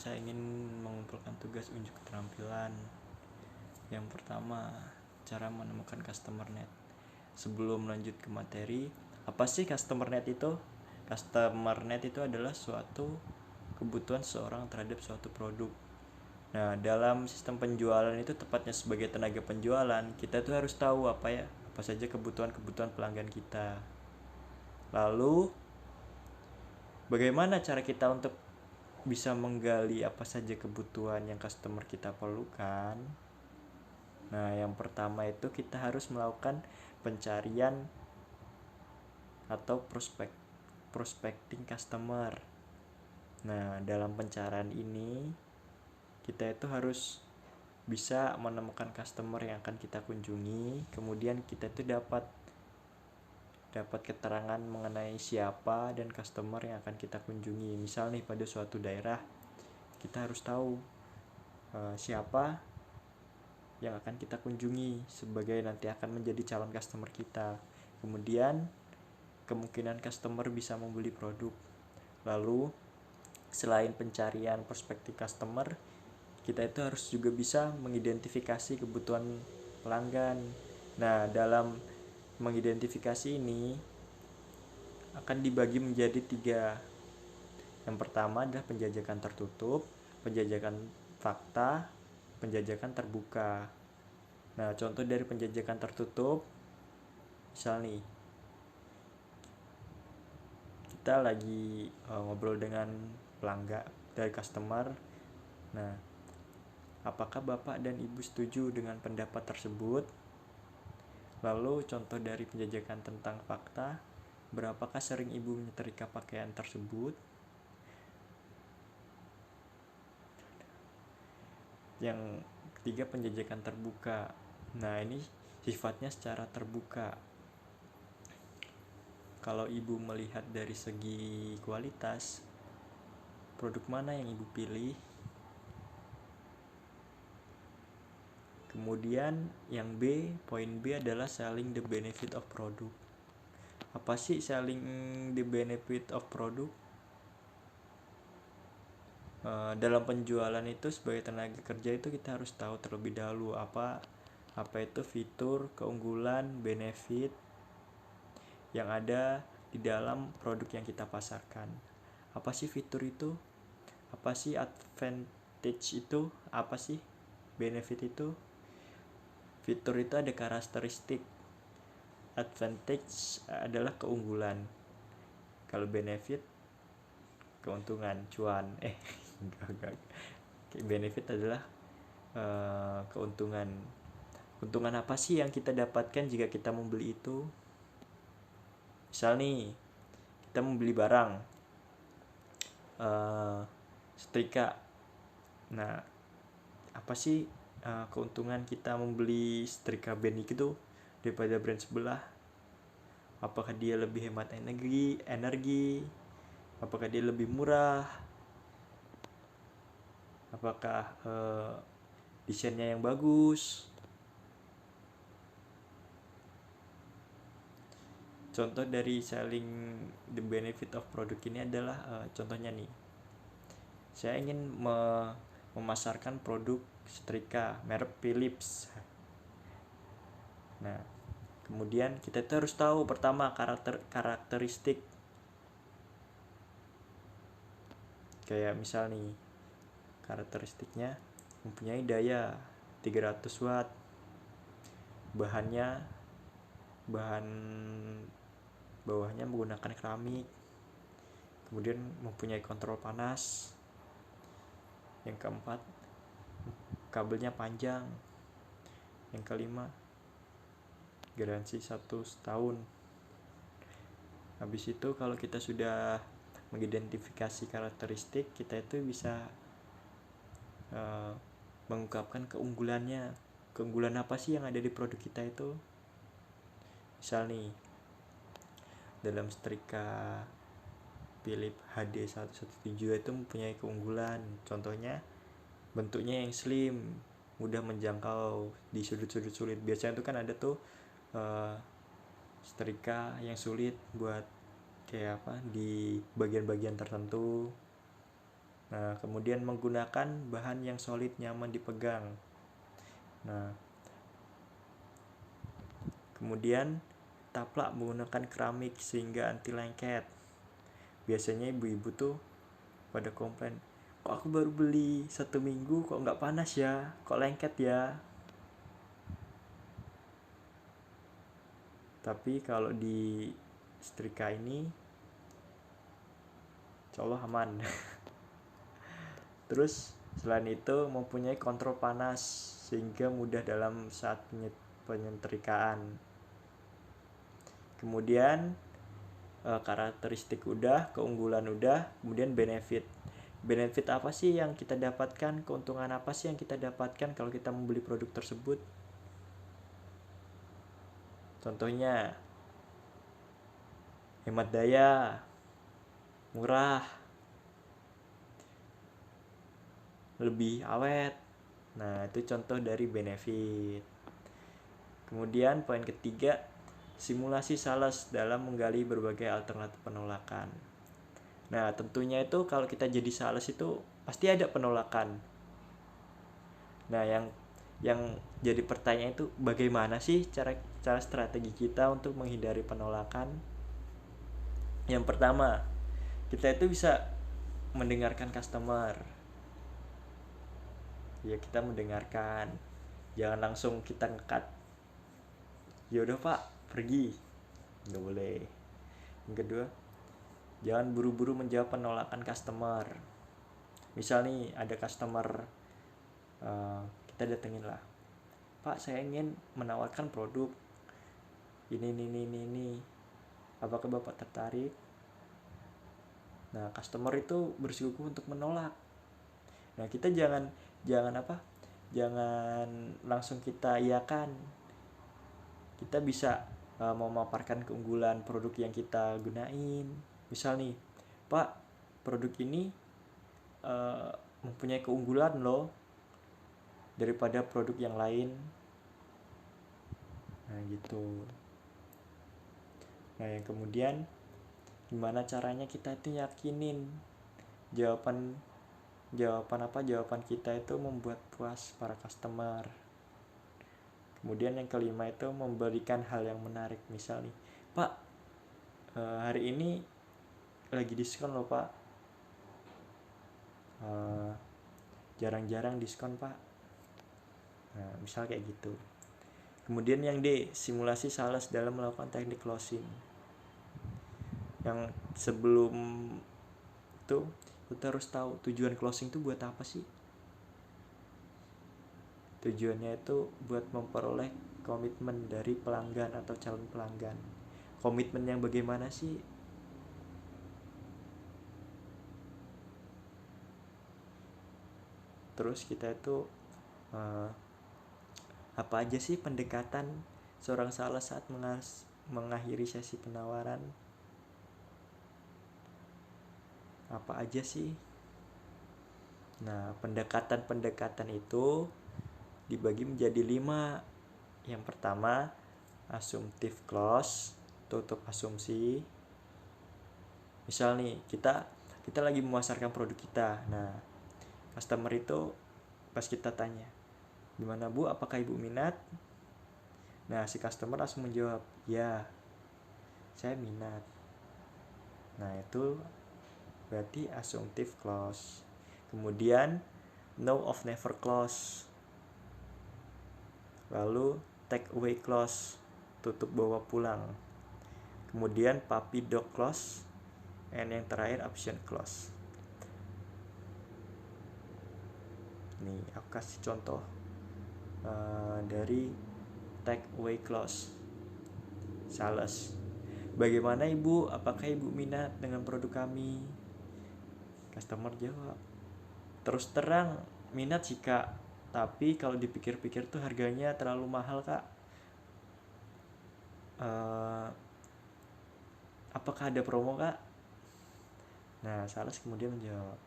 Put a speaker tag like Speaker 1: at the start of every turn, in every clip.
Speaker 1: saya ingin mengumpulkan tugas unjuk keterampilan. Yang pertama, cara menemukan customer net. Sebelum lanjut ke materi, apa sih customer net itu? Customer net itu adalah suatu kebutuhan seseorang terhadap suatu produk. Nah, dalam sistem penjualan itu tepatnya sebagai tenaga penjualan, kita tuh harus tahu apa saja kebutuhan-kebutuhan pelanggan kita. Lalu, bagaimana cara kita untuk bisa menggali apa saja kebutuhan yang customer kita perlukan? Nah, yang pertama itu kita harus melakukan pencarian atau prospecting customer. Nah, dalam pencarian ini kita itu harus bisa menemukan customer yang akan kita kunjungi, kemudian kita itu dapat keterangan mengenai siapa dan customer yang akan kita kunjungi. Misal nih, pada suatu daerah kita harus tahu siapa yang akan kita kunjungi sebagai nanti akan menjadi calon customer kita. Kemudian kemungkinan customer bisa membeli produk. Lalu selain pencarian prospective customer, kita itu harus juga bisa mengidentifikasi kebutuhan pelanggan. Nah, dalam mengidentifikasi ini akan dibagi menjadi 3. Yang pertama adalah penjajakan tertutup, penjajakan fakta, penjajakan terbuka. Nah, contoh dari penjajakan tertutup, misal nih, kita lagi ngobrol dengan pelanggan dari customer. Nah, apakah Bapak dan Ibu setuju dengan pendapat tersebut? Lalu contoh dari penjajakan tentang fakta, berapakah sering Ibu menyetrika pakaian tersebut? Yang ketiga, penjajakan terbuka. Nah, ini sifatnya secara terbuka. Kalau Ibu melihat dari segi kualitas, produk mana yang Ibu pilih? Kemudian yang poin B adalah selling the benefit of product. Apa sih selling the benefit of product? Dalam penjualan itu sebagai tenaga kerja itu kita harus tahu terlebih dahulu apa itu fitur, keunggulan, benefit yang ada di dalam produk yang kita pasarkan. Apa sih fitur itu? Apa sih advantage itu? Apa sih benefit itu? Fitur itu ada karakteristik. Advantage adalah keunggulan. Kalau benefit keuntungan, cuan. Enggak. Benefit adalah keuntungan. Keuntungan apa sih yang kita dapatkan jika kita membeli itu? Misal nih, kita membeli barang setrika. Nah, apa sih keuntungan kita membeli setrika brand itu daripada brand sebelah? Apakah dia lebih hemat energi? Apakah dia lebih murah? Apakah desainnya yang bagus? Contoh dari selling the benefit of product ini adalah contohnya nih, saya ingin memasarkan produk setrika merek Philips. Nah, kemudian kita tuh harus tahu pertama karakteristik. Kayak misal nih, karakteristiknya mempunyai daya 300 watt, bahan bawahnya menggunakan keramik, kemudian mempunyai kontrol panas. Yang keempat, kabelnya panjang. Yang kelima, garansi 1 tahun. Habis itu kalau kita sudah mengidentifikasi karakteristik, kita itu bisa mengungkapkan keunggulannya. Keunggulan apa sih yang ada di produk kita itu? Misal nih, dalam setrika Philips HD 117 itu mempunyai keunggulan. Contohnya bentuknya yang slim, mudah menjangkau di sudut-sudut sulit. Biasanya itu kan ada tuh setrika yang sulit buat kayak apa di bagian-bagian tertentu. Nah, kemudian menggunakan bahan yang solid, nyaman dipegang. Nah, kemudian taplak menggunakan keramik sehingga anti lengket. Biasanya ibu-ibu tuh pada komplain, kok aku baru beli 1 minggu kok nggak panas ya, kok lengket ya. Tapi kalau di setrika ini insya Allah aman. Terus selain itu mempunyai kontrol panas sehingga mudah dalam saat penyetrikaan. Kemudian karakteristik udah, keunggulan udah, kemudian benefit. Benefit apa sih yang kita dapatkan? Keuntungan apa sih yang kita dapatkan kalau kita membeli produk tersebut? Contohnya hemat daya, murah, lebih awet. Nah, itu contoh dari benefit. Kemudian poin ketiga, simulasi sales dalam menggali berbagai alternatif penolakan. Nah, tentunya itu kalau kita jadi sales itu pasti ada penolakan. Nah, yang jadi pertanyaan itu bagaimana sih cara strategi kita untuk menghindari penolakan? Yang pertama, kita itu bisa mendengarkan customer. Ya, kita mendengarkan, jangan langsung kita ngekat, ya udah pak pergi, nggak boleh. Yang kedua, jangan buru-buru menjawab penolakan customer. Misal nih ada customer, kita datengin lah, pak saya ingin menawarkan produk ini, apakah bapak tertarik? Nah, customer itu bersikukuh untuk menolak. Nah, kita jangan langsung kita iakan. Kita bisa memaparkan keunggulan produk yang kita gunain. Misal nih, pak produk ini mempunyai keunggulan loh daripada produk yang lain. Nah, gitu. Nah, yang kemudian gimana caranya kita itu yakinin jawaban kita itu membuat puas para customer. Kemudian yang kelima itu memberikan hal yang menarik. Misal nih, pak hari ini lagi diskon loh pak, jarang-jarang diskon pak. Nah, misal kayak gitu. Kemudian yang D, simulasi sales dalam melakukan teknik closing. Yang sebelum itu kita harus tahu tujuan closing itu buat apa sih? Tujuannya itu buat memperoleh komitmen dari pelanggan atau calon pelanggan. Komitmen yang bagaimana sih? Terus kita itu apa aja sih pendekatan seorang sales saat mengakhiri sesi penawaran? Apa aja sih? Nah, pendekatan itu dibagi menjadi 5. Yang pertama, assumptive close, tutup asumsi. Misal nih, kita lagi memasarkan produk kita. Nah, customer itu pas kita tanya, gimana bu, apakah ibu minat? Nah, si customer langsung menjawab, ya saya minat. Nah, itu berarti assumptive clause. Kemudian no of never clause. Lalu take away clause, tutup bawa pulang. Kemudian puppy dog clause, and yang terakhir option clause. Nih, aku kasih contoh dari take away clause sales. Bagaimana ibu, apakah ibu minat dengan produk kami? Customer jawab, terus terang minat sih kak, tapi kalau dipikir-pikir tuh harganya terlalu mahal kak. Apakah ada promo kak? Nah, sales kemudian menjawab,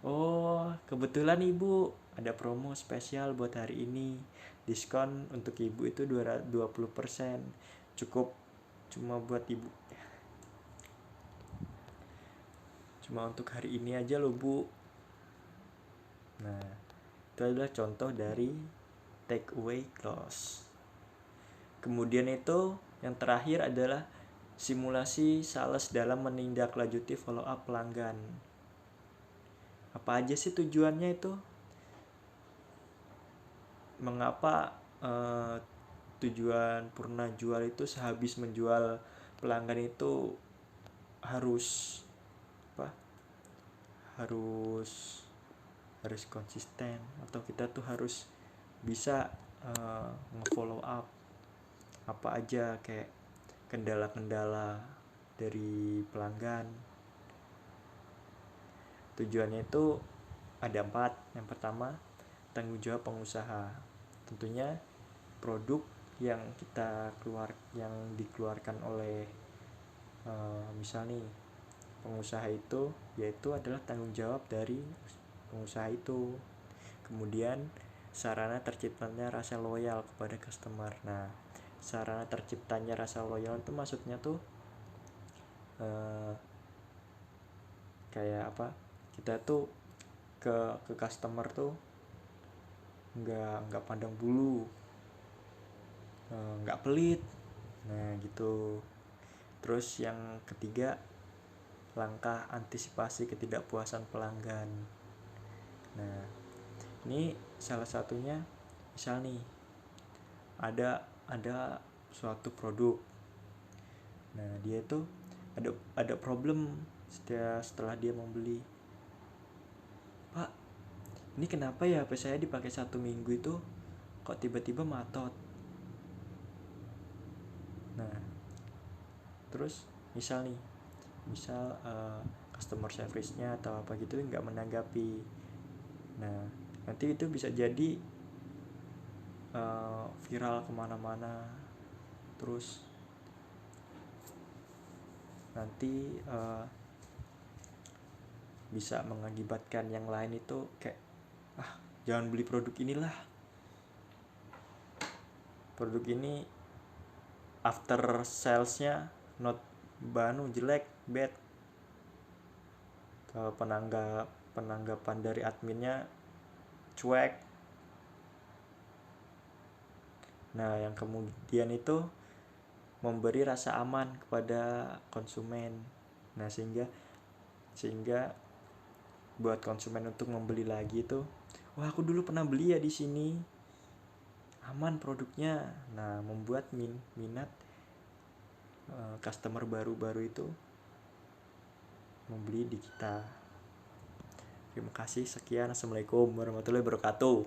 Speaker 1: oh kebetulan ibu ada promo spesial buat hari ini, diskon untuk ibu itu 20%, cukup cuma buat ibu cuma untuk hari ini aja loh Bu. Nah, itu adalah contoh dari take away clause. Kemudian itu yang terakhir adalah simulasi sales dalam menindaklanjuti follow up pelanggan. Apa aja sih tujuannya itu? Mengapa tujuan purna jual itu sehabis menjual pelanggan itu harus harus konsisten, atau kita tuh harus bisa nge-follow up apa aja kayak kendala-kendala dari pelanggan. Tujuannya itu ada 4. Yang pertama, tanggung jawab pengusaha. Tentunya produk yang dikeluarkan oleh misal nih pengusaha itu, yaitu adalah tanggung jawab dari pengusaha itu. Kemudian sarana terciptanya rasa loyal kepada customer. Nah, sarana terciptanya rasa loyal itu maksudnya tuh kayak apa? Kita tuh ke customer tuh nggak pandang bulu, nggak pelit. Nah gitu. Terus yang ketiga, langkah antisipasi ketidakpuasan pelanggan. Nah, ini salah satunya misal nih ada suatu produk. Nah, dia itu ada problem setelah dia membeli. Pak, ini kenapa ya HP saya dipakai 1 minggu itu kok tiba-tiba matot. Nah, terus misal customer service-nya atau apa gitu nggak menanggapi. Nah, nanti itu bisa jadi viral kemana-mana. Terus nanti bisa mengakibatkan yang lain itu kayak jangan beli produk inilah, produk ini after salesnya not jelek, bad. Penanggapan dari adminnya cuek. Nah, yang kemudian itu memberi rasa aman kepada konsumen. Nah, sehingga buat konsumen untuk membeli lagi itu, wah aku dulu pernah beli ya di sini, aman produknya. Nah, membuat minat customer baru-baru itu membeli di kita. Terima kasih, sekian. Assalamualaikum warahmatullahi wabarakatuh.